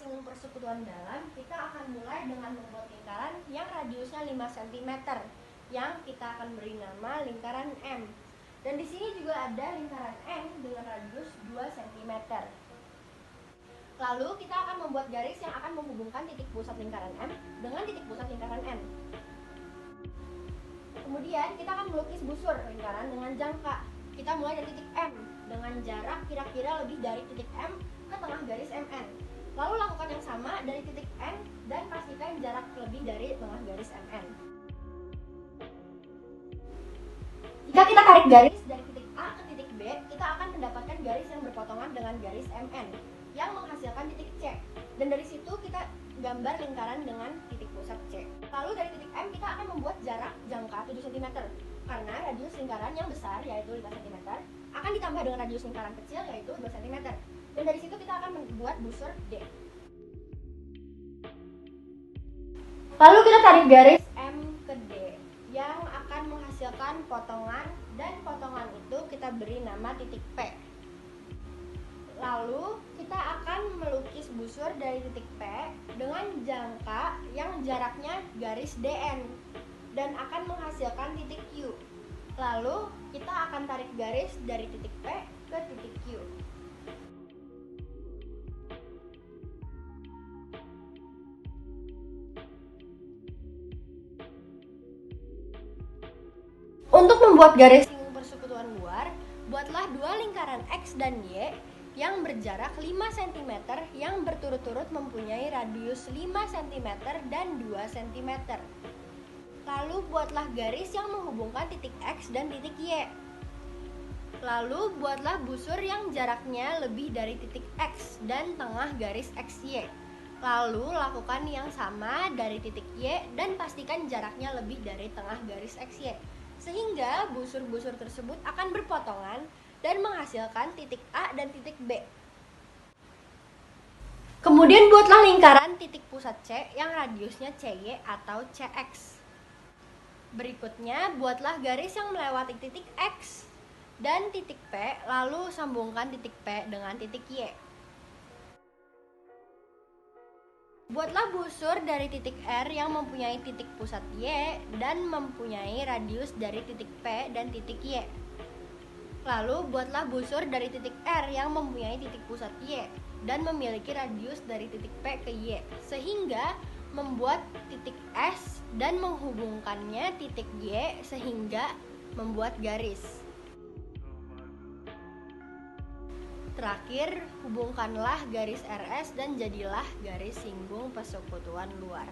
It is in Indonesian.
singgung persekutuan dalam, kita akan mulai dengan membuat lingkaran yang radiusnya 5 cm yang kita akan beri nama lingkaran M. Dan di sini juga ada lingkaran N dengan radius 2 cm. Lalu kita akan membuat garis yang akan menghubungkan titik pusat lingkaran M dengan titik pusat lingkaran N. Kemudian kita akan melukis busur lingkaran dengan jangka. Kita mulai dari titik M dengan jarak kira-kira lebih dari titik M ke tengah garis MN. Lalu lakukan yang sama dari titik N dan pastikan jarak lebih dari tengah garis MN. Jika kita tarik garis dari titik A ke titik B, kita akan mendapatkan garis yang berpotongan dengan garis MN yang menghasilkan titik C. Dan dari situ kita gambar lingkaran dengan titik pusat C. Lalu dari titik M kita akan membuat jarak jangka 7 cm. Karena radius lingkaran yang besar yaitu 5 cm akan ditambah dengan radius lingkaran kecil yaitu 2 cm. Dan dari situ kita akan membuat busur D. Lalu kita tarik garis M ke D yang akan menghasilkan potongan, dan potongan itu kita beri nama titik P. Lalu kita akan melukis busur dari titik P dengan jangka yang jaraknya garis DN dan akan menghasilkan titik Q. Lalu kita akan tarik garis dari titik P ke titik Q. Untuk membuat garis singgung persekutuan luar, buatlah dua lingkaran X dan Y yang berjarak 5 cm yang berturut-turut mempunyai radius 5 cm dan 2 cm. Lalu buatlah garis yang menghubungkan titik X dan titik Y. Lalu buatlah busur yang jaraknya lebih dari titik X dan tengah garis XY. Lalu lakukan yang sama dari titik Y dan pastikan jaraknya lebih dari tengah garis XY. Sehingga busur-busur tersebut akan berpotongan dan menghasilkan titik A dan titik B. Kemudian buatlah lingkaran titik pusat C yang radiusnya CY atau CX. Berikutnya buatlah garis yang melewati titik X dan titik P, lalu sambungkan titik P dengan titik Y. Buatlah busur dari titik R yang mempunyai titik pusat Y dan mempunyai radius dari titik P dan titik Y. Lalu buatlah busur dari titik R yang mempunyai titik pusat Y dan memiliki radius dari titik P ke Y, sehingga membuat titik S dan menghubungkannya titik Y sehingga membuat garis. Terakhir, hubungkanlah garis RS dan jadilah garis singgung persekutuan luar.